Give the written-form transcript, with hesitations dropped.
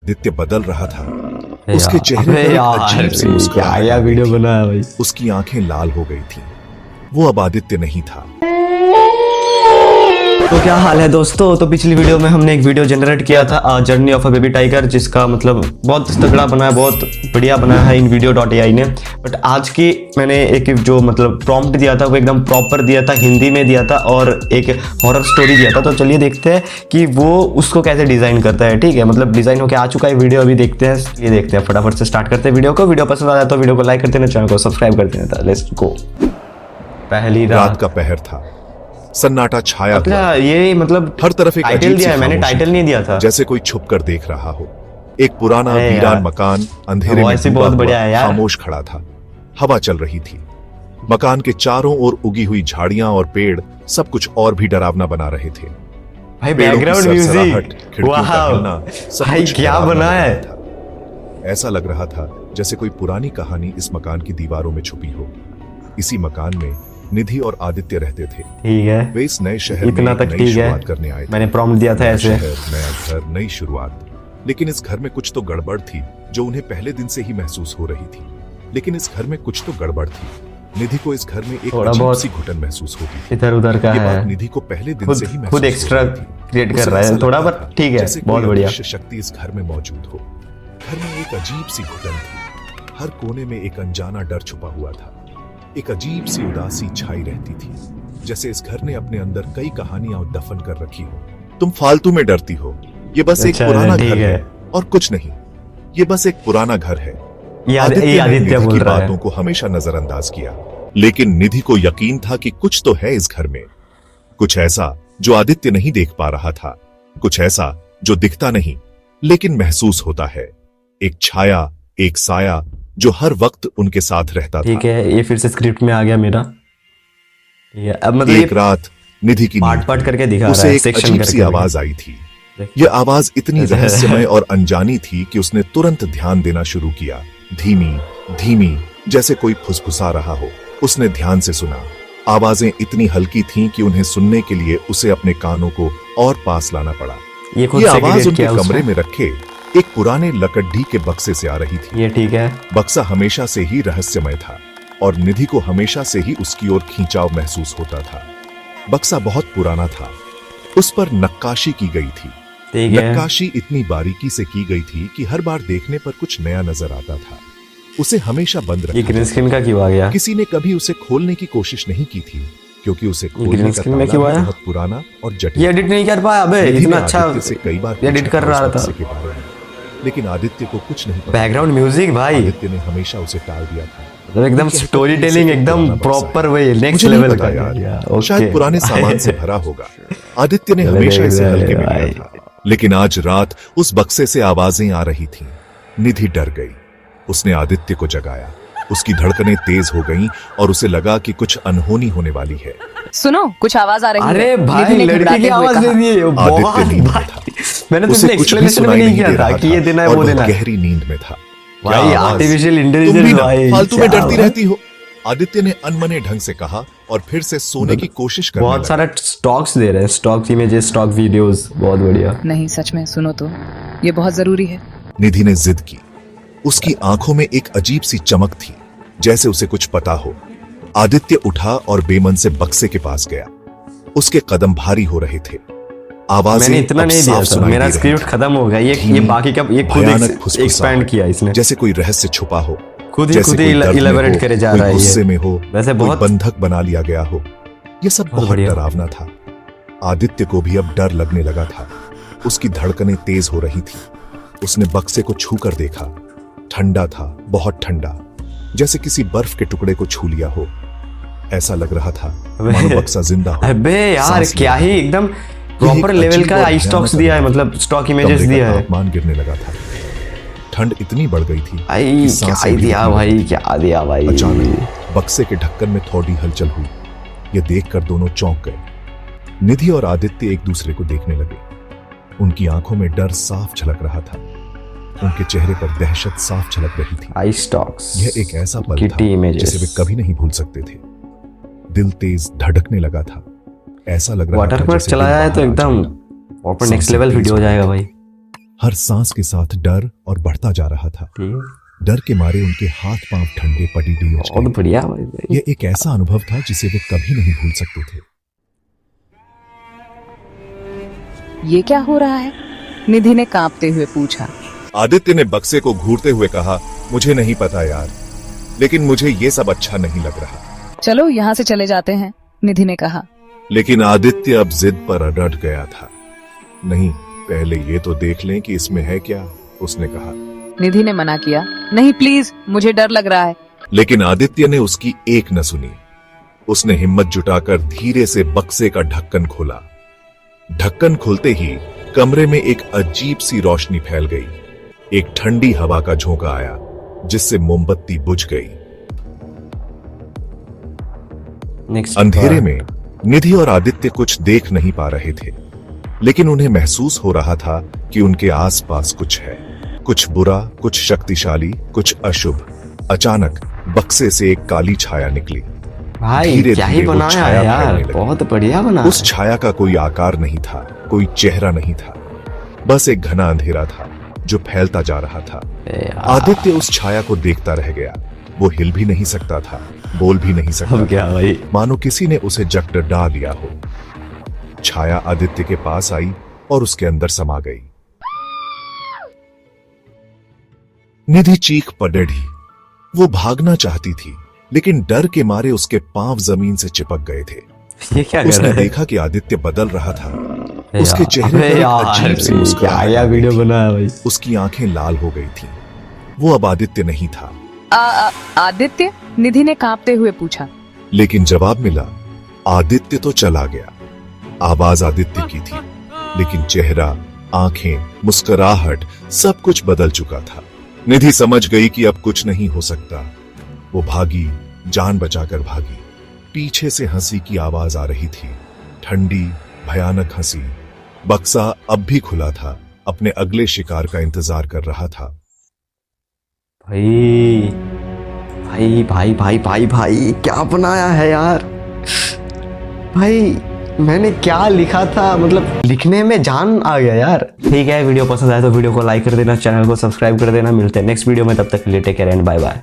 आदित्य बदल रहा था। उसके चेहरे पर एक अजीब सी मुस्कुराहट वीडियो बनाया भाई। उसकी आंखें लाल हो गई थीं। वो अब आदित्य नहीं था। तो क्या हाल है दोस्तों। तो पिछली वीडियो में हमने एक वीडियो जनरेट किया था journey of a baby tiger, जिसका मतलब बहुत तगड़ा बना है, बहुत बढ़िया बना है इन video.ai ने। बट आज की मैंने एक जो मतलब प्रॉम्प्ट दिया था वो एकदम प्रॉपर दिया था, हिंदी में दिया था और एक हॉरर स्टोरी दिया था। तो चलिए देखते हैं कि वो उसको कैसे डिजाइन करता है। ठीक है, मतलब डिजाइन होके आ चुका है वीडियो, अभी देखते हैं। ये देखते हैं, फटाफट से स्टार्ट करते हैं वीडियो को। वीडियो पसंद आया तो वीडियो को लाइक कर देना, चैनल को सब्सक्राइब कर देना। Let's go. पहली रात का पहर था, सन्नाटा छाया हुआ। ये मतलब हर तरफ एक टाइटल दिया है, मैंने टाइटल नहीं दिया था। जैसे कोई छुप कर देख रहा हो। एक पुराना वीरान मकान अंधेरे में बहुत बढ़िया है यार। खामोश खड़ा था। हवा चल रही थी। मकान के चारों ओर उगी हुई झाड़ियां और पेड़ सब कुछ और भी डरावना बना रहे थे। भाई बैकग्राउंड म्यूजिक, वाह भाई क्या बना है। ऐसा लग रहा था जैसे कोई पुरानी कहानी इस मकान की दीवारों में छुपी हो। इसी मकान में निधि और आदित्य रहते थे। ठीक है, वे इस नए शहर इतना में तक नई ठीक शुरुआत है। करने आए थे। मैंने प्रॉम्प्ट दिया था ऐसे। नया घर, नई शुरुआत। लेकिन इस घर में कुछ तो गड़बड़ थी जो उन्हें पहले दिन से ही महसूस हो रही थी। लेकिन इस घर में कुछ तो गड़बड़ थी। निधि को इस घर में एक अजीब सी घुटन महसूस होती थी। इधर उधर का है। निधि को पहले दिन से ही महसूस खुद एक्स्ट्रा क्रिएट कर रहा है थोड़ा, पर ठीक है, बहुत बढ़िया। शक्ति इस घर में मौजूद हो। घर में एक अजीब सी घुटन थी। हर कोने में एक अनजाना डर छुपा हुआ था। एक अजीब सी उदासी छाई रहती थी, जैसे इस घर ने अपने अंदर कई कहानियां दफन कर रखी हो। तुम फालतू में डरती हो। ये बस एक पुराना घर है और कुछ नहीं। ये बस एक पुराना घर है। आदित्य बोल रहा है। बातों को हमेशा नजरअंदाज किया, लेकिन निधि को यकीन था कि कुछ तो है इस घर में। कुछ ऐसा जो आदित्य नहीं देख पा रहा था। कुछ ऐसा जो दिखता नहीं लेकिन महसूस होता है। एक छाया, एक साया जो हर वक्त उनके साथ रहता था। ठीक है, ये फिर से स्क्रिप्ट में आ गया मेरा। अब मतलब एक रात निधि की पार्ट करके दिखा रहा है, उसे एक अजीब सी आवाज आई थी। यह आवाज इतनी रहस्यमय और अनजानी थी कि उसने तुरंत ध्यान देना शुरू किया। धीमी धीमी, जैसे कोई फुसफुसा रहा हो। उसने ध्यान से सुना। आवाजें इतनी हल्की थीं कि उन्हें सुनने के लिए उसे अपने कानों को और पास लाना पड़ा। ये आवाज उनके कमरे में रखे एक पुराने लकड़ी के बक्से से आ रही थी। ये ठीक है। बक्सा हमेशा से ही रहस्यमय था और निधि को हमेशा से ही उसकी ओर खींचाव महसूस होता था। बक्सा बहुत पुराना था। उस पर नक्काशी की गई थी। नक्काशी इतनी बारीकी से की गई थी कि हर बार देखने पर कुछ नया नजर आता था। उसे हमेशा बंद रखा। ग्रीन स्क्रीन का क्यों आ गया? किसी ने कभी उसे खोलने की कोशिश नहीं की थी, क्योंकि उसे खोलने का ताला बहुत पुराना और जटिल। ये एडिट नहीं कर पाया। अबे इतना अच्छा से कई बार एडिट कर रहा था, लेकिन आदित्य को कुछ नहीं पता। बैकग्राउंड म्यूजिक भाई, आदित्य ने हमेशा उसे टाल दिया था। मतलब एकदम स्टोरी टेलिंग एकदम प्रॉपर, वही नेक्स्ट लेवल का यार। शायद पुराने सामान से भरा होगा। आदित्य ने हमेशा इसे हल्के में लिया था। लेकिन आज रात उस बक्से से आवाजें आ रही थीं। निधि डर गई। उसने आदित्य को जगाया। उसकी धड़कनें तेज हो गईं और उसे लगा कि कुछ अनहोनी होने वाली है। सुनो, कुछ आवाज आ रही है। अरे भाई, लड़की की आवाज दे दी है। आदित्य नींद में था। मैंने तुझे एक्सप्लेनेशन में नहीं किया था कि ये देना है वो देना। गहरी नींद में था। भाई आर्टिफिशियल इंटेलिजेंस भाई, फालतू में डरती रहती हो, आदित्य ने अनमने ढंग से कहा और फिर से सोने की कोशिश करने लगा। बहुत सारा स्टॉक्स दे रहे हैं, स्टॉक इमेजेस, स्टॉक वीडियोस, बहुत बढ़िया। नहीं, सच में सुनो तो, ये बहुत जरूरी है। निधि ने जिद की। उसकी आंखों में एक अजीब सी चमक थी, जैसे उसे कुछ पता हो। आदित्य उठा और बेमन से बक्से के पास गया। उसके कदम भारी हो रहे थे। आवाजें मैंने इतना नहीं दिया था, मेरा स्क्रिप्ट खत्म हो गया। ये बाकी का ये खुद एक्सपैंड किया इसने, जैसे कोई रहस्य छुपा हो। खुद ही इलैबोरेट करे जा रहा है। गुस्से में हो, वैसे बहुत बंधक बना लिया गया हो। ये सब बहुत डरावना था। आदित्य को भी अब डर लगने लगा था। उसकी धड़कनें तेज हो रही थी। उसने बक्से को छू कर देखा। ठंडा था, बहुत ठंडा, जैसे किसी बर्फ के टुकड़े को छू लिया हो। ऐसा लग रहा था मानो बक्सा जिंदा हो। अबे यार, क्या ही एकदम प्रॉपर लेवल का आई स्टॉक्स दिया है, मतलब स्टॉक इमेजेस दिया है। तापमान गिरने लगा था। ठंड इतनी बढ़ गई थी। क्या दिया भाई, क्या दिया भाई। अचानक बक्से के ढक्कन में थोड़ी हलचल हुई। ये देखकर दोनों चौंक गए। निधि और आदित्य एक दूसरे को देखने लगे। उनकी आंखों में डर साफ झलक रहा था। उनके चेहरे पर दहशत साफ झलक रही थी। आई स्टॉक्स, यह एक ऐसा पल था जिसे वे कभी नहीं भूल सकते थे। दिल तेज धड़कने लगा था। ऐसा लग रहा था वाटरमार्क चलाया है तो एकदम प्रॉपर नेक्स्ट लेवल वीडियो हो जाएगा भाई। हर सांस के साथ डर और बढ़ता जा रहा था। डर के मारे उनके हाथ पांव ठंडे पटीडी हो गए। बहुत बढ़िया भाई। यह एक ऐसा अनुभव था जिसे वे कभी नहीं भूल सकते थे। ये क्या हो रहा है? निधि ने कांपते हुए पूछा। आदित्य ने बक्से को घूरते हुए कहा, मुझे नहीं पता यार, लेकिन मुझे ये सब अच्छा नहीं लग रहा। चलो यहाँ से चले जाते हैं, निधि ने कहा। लेकिन आदित्य अब जिद पर अड़ट गया था। नहीं, पहले ये तो देख लें कि इसमें है क्या, उसने कहा। निधि ने मना किया। नहीं प्लीज, मुझे डर लग रहा है। लेकिन आदित्य ने उसकी एक न सुनी। उसने हिम्मत जुटाकर धीरे से बक्से का ढक्कन खोला। ढक्कन खुलते ही कमरे में एक अजीब सी रोशनी फैल गई। एक ठंडी हवा का झोंका आया जिससे मोमबत्ती बुझ गई। अंधेरे में निधि और आदित्य कुछ देख नहीं पा रहे थे, लेकिन उन्हें महसूस हो रहा था कि उनके आसपास कुछ है, कुछ बुरा, कुछ शक्तिशाली, कुछ अशुभ। अचानक बक्से से एक काली छाया निकली। भाई क्या ही बनाया है यार, बहुत बढ़िया बना। उस छाया का कोई आकार नहीं था, कोई चेहरा नहीं था, बस एक घना अंधेरा था जो फैलता जा रहा था। आदित्य उस छाया को देखता रह गया। वो हिल भी नहीं सकता था, बोल भी नहीं सकता था। क्या भाई? मानो किसी ने उसे जकड़ डाल लिया हो। छाया आदित्य के पास आई और उसके अंदर समा गई। निधि चीख पड़ेगी। वो भागना चाहती थी, लेकिन डर के मारे उसके पांव जमीन से चिपक गए थे। ये क्या कर उसने रहा है? देखा कि आदित्य बदल रहा था। उसके चेहरे पर एक अजीब सी मुस्कुराहट क्या वीडियो बनाया भाई। उसकी आंखें लाल हो गई थीं। वो अब आदित्य नहीं था। आदित्य? निधि ने कांपते हुए पूछा। लेकिन जवाब मिला, आदित्य तो चला गया। आवाज आदित्य की थी, लेकिन चेहरा, आंखें, मुस्कुराहट सब कुछ बदल चुका था। निधि समझ गई कि अब कुछ नहीं हो सकता। वो भागी, जान बचाकर भागी। पीछे से हंसी की आवाज आ रही थी, ठंडी, भयानक हंसी। बक्सा अब भी खुला था, अपने अगले शिकार का इंतजार कर रहा था। भाई भाई भाई भाई भाई भाई क्या बनाया है यार। भाई मैंने क्या लिखा था, मतलब लिखने में जान आ गया यार। ठीक है, वीडियो पसंद आए तो वीडियो को लाइक कर देना, चैनल को सब्सक्राइब कर देना। मिलते हैं नेक्स्ट वीडियो में, तब तक के लिए take care and bye bye.